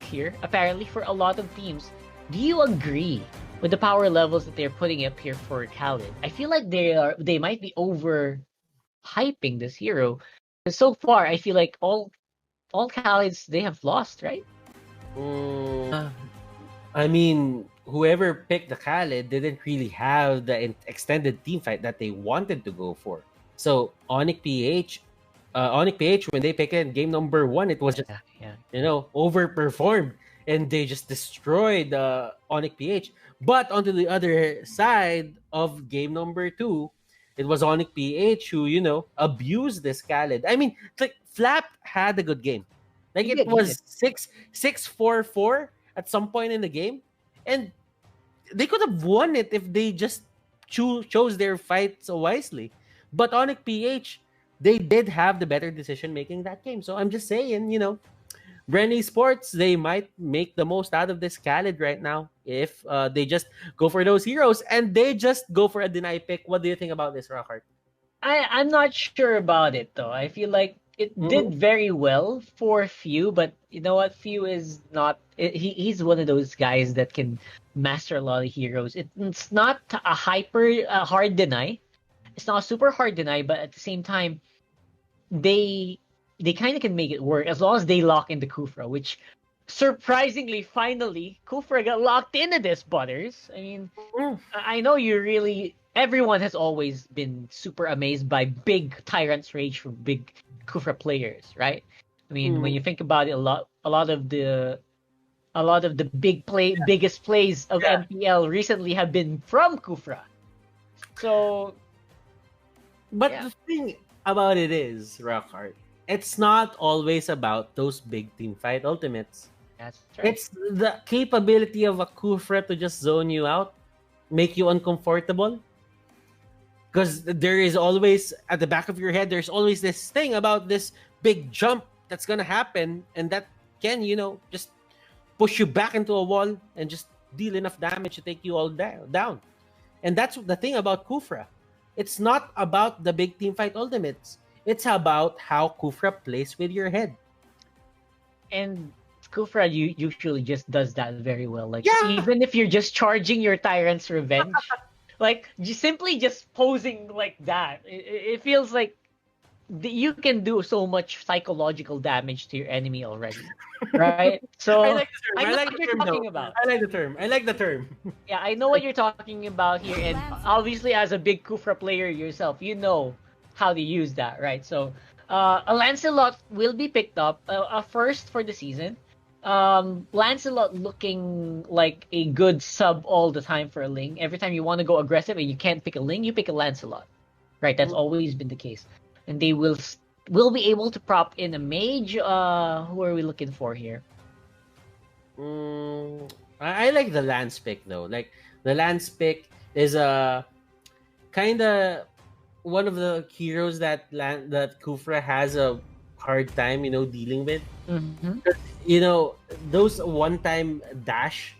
here, apparently, for a lot of teams. Do you agree with the power levels that they're putting up here for Khaled? I feel like they might be over hyping this hero. Because so far, I feel like all Khalids they have lost, right? I mean, whoever picked the Khaled didn't really have the extended team fight that they wanted to go for. So Onic PH, when they picked it game number 1, it was just Yeah. overperformed, and they just destroyed Onic PH. But onto the other side of game number 2, it was Onic PH who abused this Khaled. I mean, it's like Flap had a good game. Like He it did. He did. was 6-4-4 at some point in the game, and they could have won it if they just chose their fights wisely. But Onic PH, they did have the better decision making that game. So I'm just saying, Bren Sports, they might make the most out of this Khaled right now if they just go for those heroes and they just go for a deny pick. What do you think about this, Rockhart? I'm not sure about it though. I feel like it did very well for Few, but you know what? Few is not. He's one of those guys that can master a lot of heroes. It's not a hard deny. It's not a super hard deny, but at the same time, they they kind of can make it work as long as they lock into Kufra, which surprisingly, finally, Kufra got locked into this, Butters. I mean, I know you really. Everyone has always been super amazed by big Tyrant's Rage from big Kufra players, right? I mean, when you think about it, a lot of the biggest plays of MPL recently have been from Kufra. So, But yeah, the thing about it is, Rockhart, it's not always about those big team fight ultimates. that's right. It's the capability of a Kufra to just zone you out, make you uncomfortable. Because there is always, at the back of your head, there's always this thing about this big jump that's going to happen, and that can, just push you back into a wall and just deal enough damage to take you all down. And that's the thing about Kufra. It's not about the big team fight ultimates. It's about how Kufra plays with your head. And Kufra usually just does that very well. Like Yeah. even if you're just charging your Tyrant's Revenge, like simply just posing like that, it feels like you can do so much psychological damage to your enemy already, right? So I like the term. I know I like what the you're term, talking though. about. I like the term. I like the term. Yeah, I know what you're talking about here, and obviously, as a big Kufra player yourself, you know how to use that, right? So, a Lancelot will be picked up, a first for the season. Lancelot looking like a good sub all the time for a Ling. Every time you want to go aggressive and you can't pick a Ling, you pick a Lancelot, right? That's always been the case, and they will be able to prop in a mage. Who are we looking for here? I like the Lance pick though. Like the Lance pick is a kind of one of the heroes that Kufra has a hard time, dealing with. Mm-hmm. You know, those one-time dash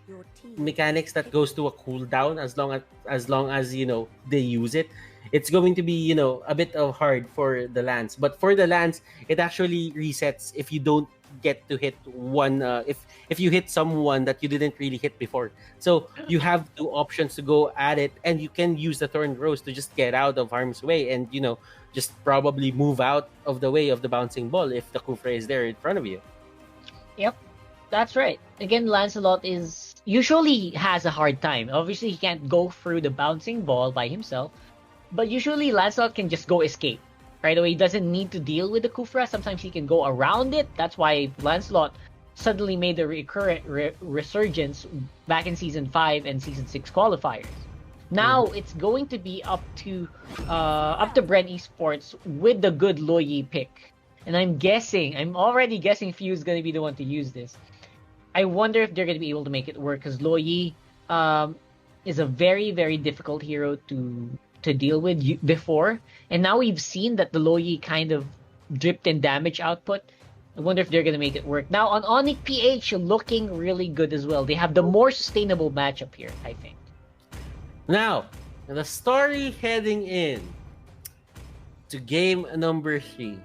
mechanics that goes to a cooldown as long as they use it. It's going to be a bit of hard for the Lance, but for the Lance, it actually resets if you don't get to hit one. If you hit someone that you didn't really hit before, so you have two options to go at it, and you can use the Thorn Rose to just get out of harm's way and just probably move out of the way of the bouncing ball if the Kufra is there in front of you. Yep, that's right. Again, Lancelot is usually has a hard time. Obviously, he can't go through the bouncing ball by himself, but usually Lancelot can just go escape right away. He doesn't need to deal with the Kufra. Sometimes he can go around it. That's why Lancelot suddenly made a recurrent resurgence back in season 5 and season 6 qualifiers. Now it's going to be up to Bren Esports with the good Loyi pick. And I'm already guessing Few's going to be the one to use this. I wonder if they're going to be able to make it work, because Loyi is a very, very difficult hero to deal with before. And now we've seen that the Loyi kind of dripped in damage output. I wonder if they're going to make it work. Now, on Onic-Ph, looking really good as well. They have the more sustainable matchup here, I think. Now, the story heading in to game number 3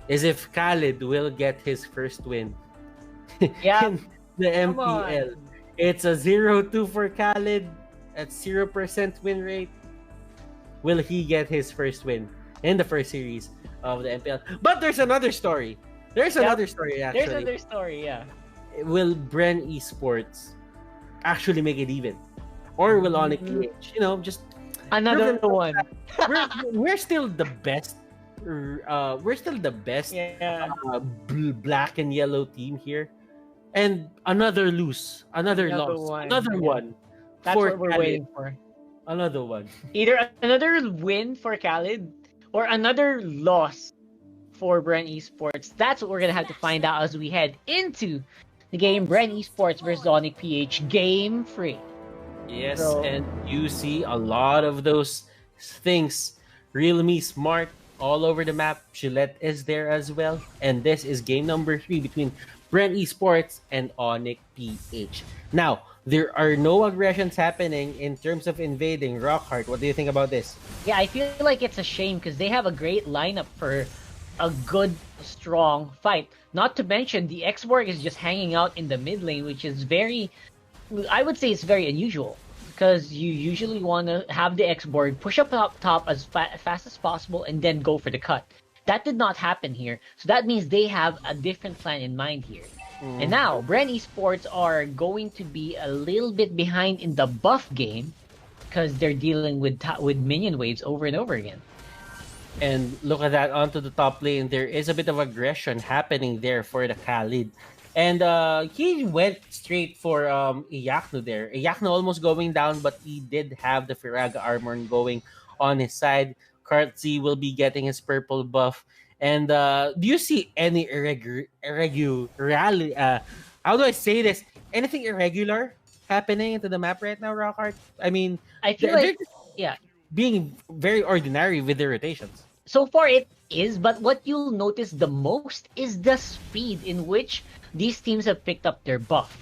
is if Khaled will get his first win Yeah, in the come MPL. on. It's a 0-2 for Khalid at 0% win rate. Will he get his first win in the first series of the MPL? But there's another story. There's Yep. another story There's actually. another story, yeah. Will Bren Esports actually make it even? Or will Onic PH, just prove Another themselves one. that we're still the best. We're still the best Yeah. black and yellow team here, and another lose, another Another loss, one. another Yeah. one That's for what we're Khalid, waiting for. another one. Either another win for Khalid or another loss for Bren Esports. That's what we're gonna have to find out as we head into the game Bren Esports versus Onic-Ph Game 3. Yes, So and you see a lot of those things. Realme Smart all over the map. Gillette is there as well. And this is game number 3 between Brent Esports and Onic PH. Now, there are no aggressions happening in terms of invading Rockhart. What do you think about this? yeah, I feel like it's a shame because they have a great lineup for a good, strong fight. Not to mention the X-Borg is just hanging out in the mid lane, which is very, I would say it's very unusual because you usually want to have the X-Borg push up top as fast as possible and then go for the cut. That did not happen here, so that means they have a different plan in mind here. And now, Bren Esports are going to be a little bit behind in the buff game because they're dealing with minion waves over and over again. And look at that onto the top lane. There is a bit of aggression happening there for the Khalid. And he went straight for Iyakno there. Iyakno almost going down, but he did have the Firaga armor going on his side. Kartzi will be getting his purple buff. And do you see any irregularity? How do I say this? Anything irregular happening into the map right now, Rockhart? I mean, I feel they're like, just yeah, being very ordinary with their rotations. so far it is, but what you'll notice the most is the speed in which these teams have picked up their buff.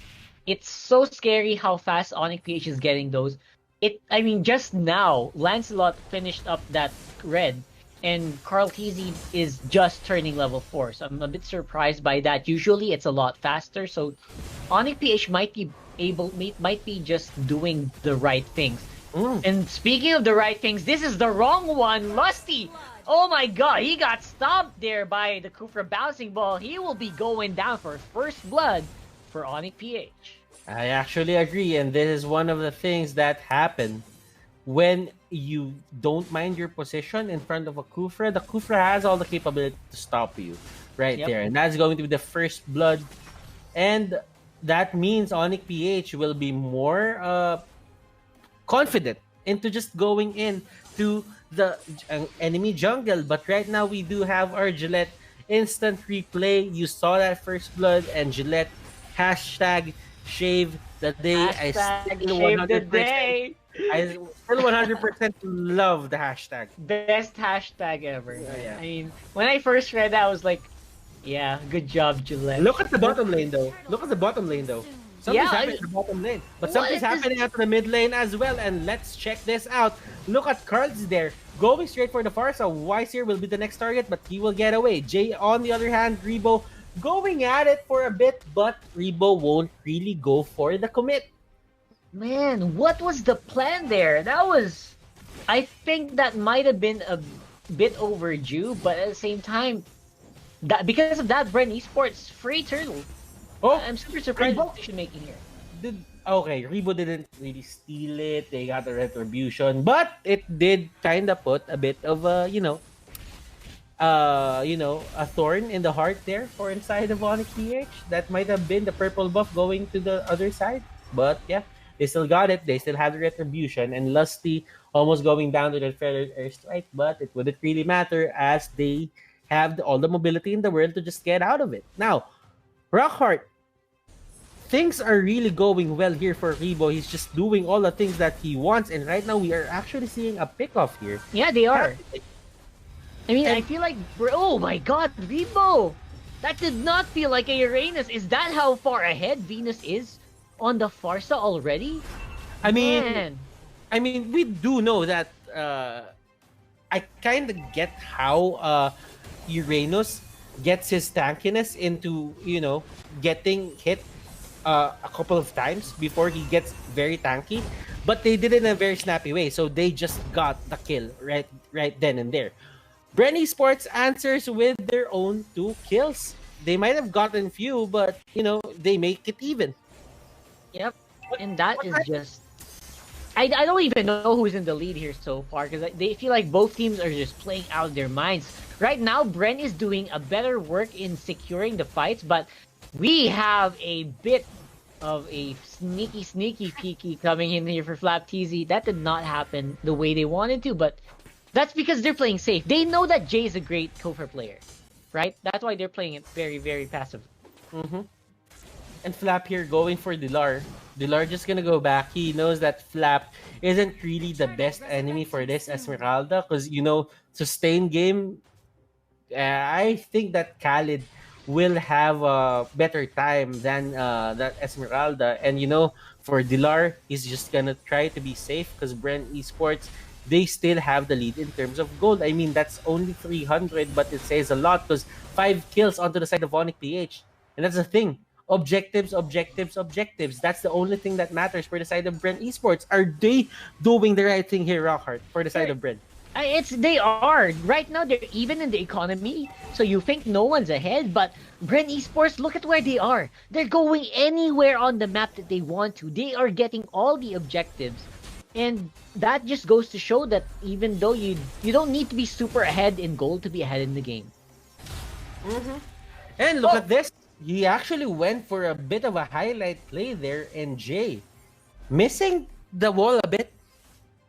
It's so scary how fast Onic-Ph is getting those. I mean, just now, Lancelot finished up that red, and Carl Teasy is just turning level 4, so I'm a bit surprised by that. Usually it's a lot faster, so Onic-Ph might be just doing the right things. And speaking of the right things, this is the wrong one, Lusty! Oh my god, he got stopped there by the Kufra bouncing ball. He will be going down for first blood for Onic-Ph. I actually agree, and this is one of the things that happen when you don't mind your position in front of a Kufra. The Kufra has all the capability to stop you right Yep. there, and that's going to be the first blood. And that means Onic-Ph will be more confident into just going in to the enemy jungle. But right now we do have our Gillette instant replay. You saw that first blood, and Gillette hashtag shave the day. Hashtag still shave the 100%. day. I still 100% love the hashtag. Best hashtag ever. Yeah. I mean, when I first read that, I was like, yeah, good job, Gillette. Look at the bottom lane though. Something's Yeah, happening at the bottom lane. But What something's is this? happening at the mid lane as well. And let's check this out. Look at Cards there. Going straight for the Farsa. Wise will be the next target, but he will get away. Jay, on the other hand, Rebo going at it for a bit, but Rebo won't really go for the commit. Man, what was the plan there? I think that might have been a bit overdue, but at the same time, that because of that, Bren Esports free turtle. Oh, I'm super surprised Rebo? with decision making here. Okay, Rebo didn't really steal it. They got the retribution, but it did kind of put a bit of a, a thorn in the heart there for inside of Onic-Ph. That might have been the purple buff going to the other side. But yeah, they still got it. They still have the retribution. And Lusty almost going down to the feathered airstrike, but it wouldn't really matter as they have all the mobility in the world to just get out of it. Now, Rockhart, things are really going well here for Rebo. He's just doing all the things that he wants, and right now we are actually seeing a pickoff here. Yeah, they are. I mean, I And- feel like, oh my god, Rebo! That did not feel like a Uranus. Is that how far ahead Venus is on the Farsa already? I mean, Man. we do know that. I kind of get how Uranus gets his tankiness into, getting hit a couple of times before he gets very tanky, but they did it in a very snappy way. So they just got the kill right then and there. Bren Esports answers with their own 2 kills. They might have gotten few, but they make it even. Yep. And that is just I don't even know who's in the lead here so far because they feel like both teams are just playing out of their minds. Right now, Bren is doing a better work in securing the fights, but we have a bit of a sneaky peeky coming in here for Flap TZ. That did not happen the way they wanted to, but that's because they're playing safe. They know that Jay is a great Kofor player, right? That's why they're playing it very, very passive. Mm-hmm. And Flap here going for Dilar. Dilar just gonna go back. He knows that Flap isn't really the best enemy for this Esmeralda because, sustained game. I think that Khalid will have a better time than that Esmeralda. And, for Dilar, he's just gonna try to be safe because Bren Esports, they still have the lead in terms of gold. I mean, that's only 300, but it says a lot because 5 kills onto the side of Onic-Ph. And that's the thing. Objectives. That's the only thing that matters for the side of Bren Esports. Are they doing the right thing here, Rockhart, for the side of Bren? They are right now. They're even in the economy, so you think no one's ahead. But Bren Esports, look at where they are. They're going anywhere on the map that they want to. They are getting all the objectives, and that just goes to show that even though you don't need to be super ahead in gold to be ahead in the game. Mm-hmm. And look at this. He actually went for a bit of a highlight play there, and Jay missing the wall a bit.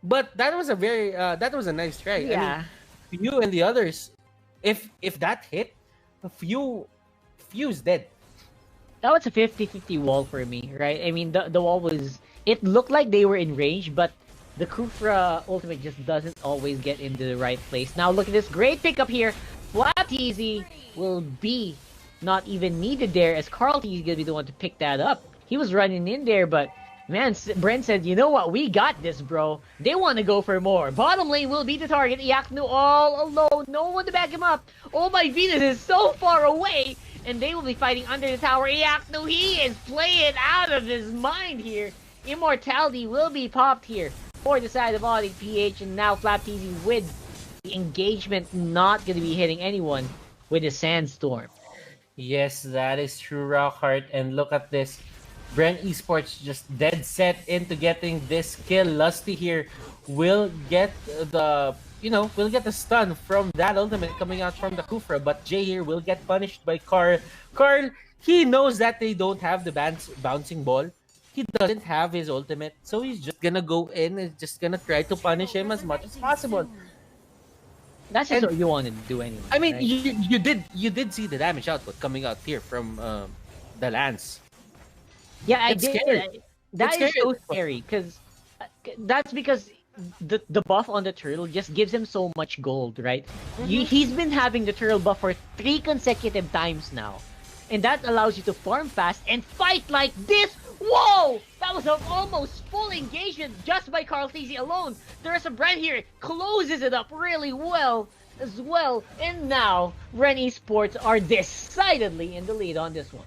But that was a nice try. Yeah. I mean, you and the others, if that hit, few's dead. That was a 50-50 wall for me, right? I mean, the wall was... It looked like they were in range, but the Kufra ultimate just doesn't always get into the right place. Now look at this great pickup here. Flap TZ will be not even needed there, as Carl T is going to be the one to pick that up. He was running in there, but... Man, Bren said, you know what? We got this, bro. They want to go for more. Bottom lane will be the target. Yaknu all alone. No one to back him up. Oh my Venus is so far away. And they will be fighting under the tower. Yaknu, he is playing out of his mind here. Immortality will be popped here for the side of Onic-Ph. And now Flap TZ with the engagement not going to be hitting anyone with a sandstorm. Yes, that is true, Rockhart. And look at this. Bren Esports just dead set into getting this kill. Lusty here will get the stun from that ultimate coming out from the Kufra, but Jay here will get punished by Carl. Carl, he knows that they don't have the bouncing ball. He doesn't have his ultimate, so he's just gonna go in and just gonna try to punish him as much as possible. That's just what you wanted to do anyway. I mean, right? you did see the damage output coming out here from the Lance. Yeah, I It's did. scary. That It's is so scary because that's because the buff on the turtle just gives him so much gold, right? He's been having the turtle buff for 3 consecutive times now, and that allows you to farm fast and fight like this. Whoa! That was an almost full engagement just by Carl TZ alone. The rest of Bren here closes it up really well as well, and now Bren Esports are decidedly in the lead on this one.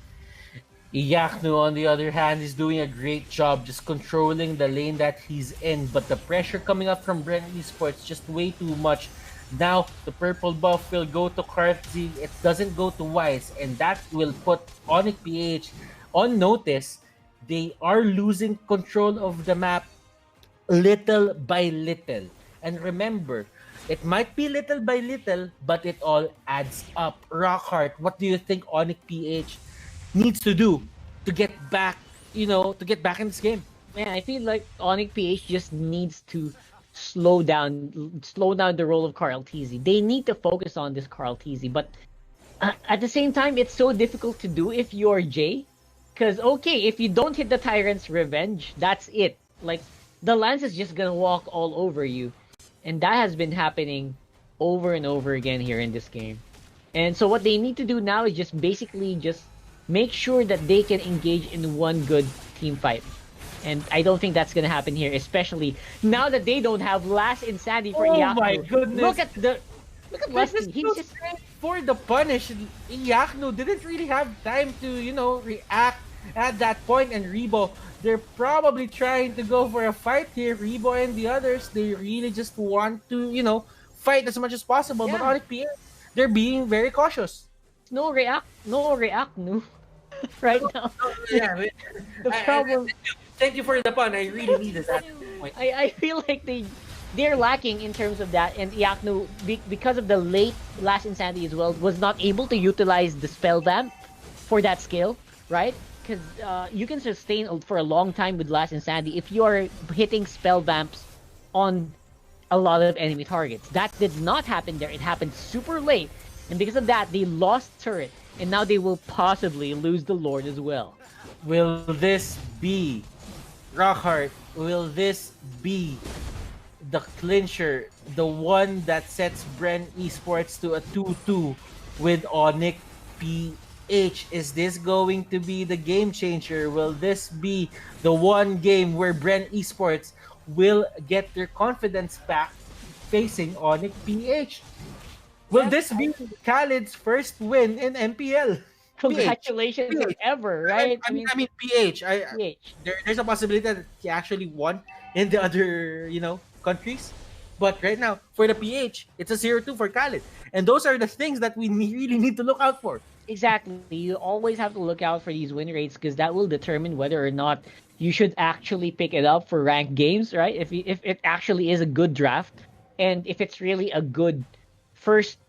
Yaknu, on the other hand, is doing a great job just controlling the lane that he's in, but the pressure coming up from Bren Esports just way too much. Now, the purple buff will go to Kartzi, it doesn't go to Wise, and that will put Onic-Ph on notice. They are losing control of the map little by little. And remember, it might be little by little, but it all adds up. Rockhart, what do you think Onic-Ph needs to do to get back, to get back in this game? Man, I feel like Onic-Ph just needs to slow down the role of Carl TZ. They need to focus on this Carl TZ, but at the same time, it's so difficult to do if you're Jay. Because, okay, if you don't hit the Tyrant's Revenge, that's it. Like, the Lance is just gonna walk all over you. And that has been happening over and over again here in this game. And so what they need to do now is just basically just make sure that they can engage in one good team fight. And I don't think that's gonna happen here, especially now that they don't have Last Insanity for Yaku. Oh my goodness! Look at Lusty. He's just for the punish, Iakno didn't really have time to, react at that point. And Rebo, they're probably trying to go for a fight here. Rebo and the others, they really just want to, fight as much as possible. But Yeah. Onic PH, they're being very cautious. No react, no. Right now. Yeah, The problem thank you for the pun. I really needed that point. I feel like they're lacking in terms of that, and Iakno, because of the late last Insanity as well, was not able to utilize the spell vamp for that skill, right? Because you can sustain for a long time with last Insanity if you are hitting spell vamps on a lot of enemy targets. That did not happen there. It happened super late, and because of that, they lost turret, and now they will possibly lose the Lord as well. Will this be Rockheart? Will this be the clincher, the one that sets Bren Esports to a 2-2 with Onic PH? Is this going to be the game changer? Will this be the one game where Bren Esports will get their confidence back facing Onic PH? Will this be Khalid's first win in MPL? Congratulations PH. ever, right? I mean PH. PH. There's a possibility that he actually won in the other, countries. But right now, for the PH, it's a 0-2 for Khalid. And those are the things that we really need to look out for. Exactly. You always have to look out for these win rates because that will determine whether or not you should actually pick it up for ranked games, right? If it actually is a good draft, and if it's really a good first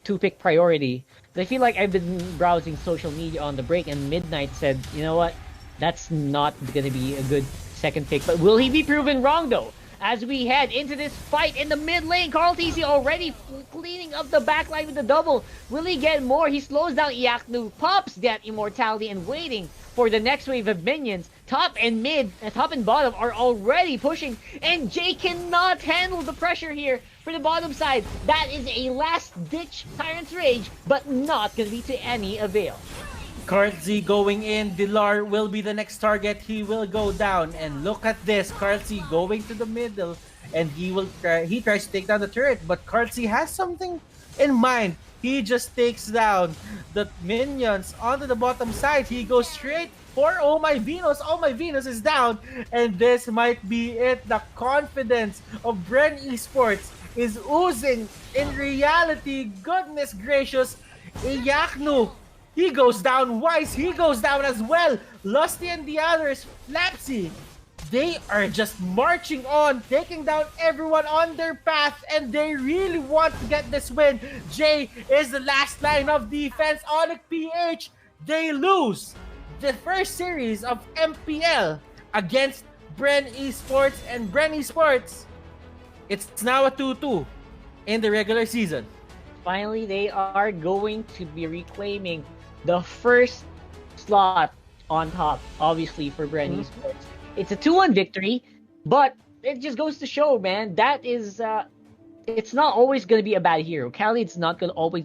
two pick priority. I feel like I've been browsing social media on the break, and Midnight said, you know what, that's not gonna be a good second pick. But will he be proven wrong though? As we head into this fight in the mid lane, Carl TC already cleaning up the backline with the double. Will he get more? He slows down Iaknu, pops that immortality, and waiting for the next wave of minions. Top and bottom are already pushing, and Jay cannot handle the pressure here for the bottom side. That is a last-ditch Tyrant's Rage, but not going to be to any avail. Kartzy going in. Dilar will be the next target. He will go down. And look at this. Kartzy going to the middle. And he tries to take down the turret. But Kartzy has something in mind. He just takes down the minions onto the bottom side. He goes straight for Oh My Venus. Oh My Venus is down. And this might be it. The confidence of Bren Esports is oozing. In reality, goodness gracious, Iaknu, he goes down. Wise, he goes down as well. Lusty and the others, Flapsy, they are just marching on, taking down everyone on their path, and they really want to get this win. Jay is the last line of defense. Onic PH, they lose the first series of MPL against Bren Esports, and Bren Esports, it's now a 2-2 in the regular season. Finally, they are going to be reclaiming the first slot on top, obviously, for Bren Esports. It's a 2-1 victory, but it just goes to show, man, that is, it's not always going to be a bad hero. Khalid's not going to always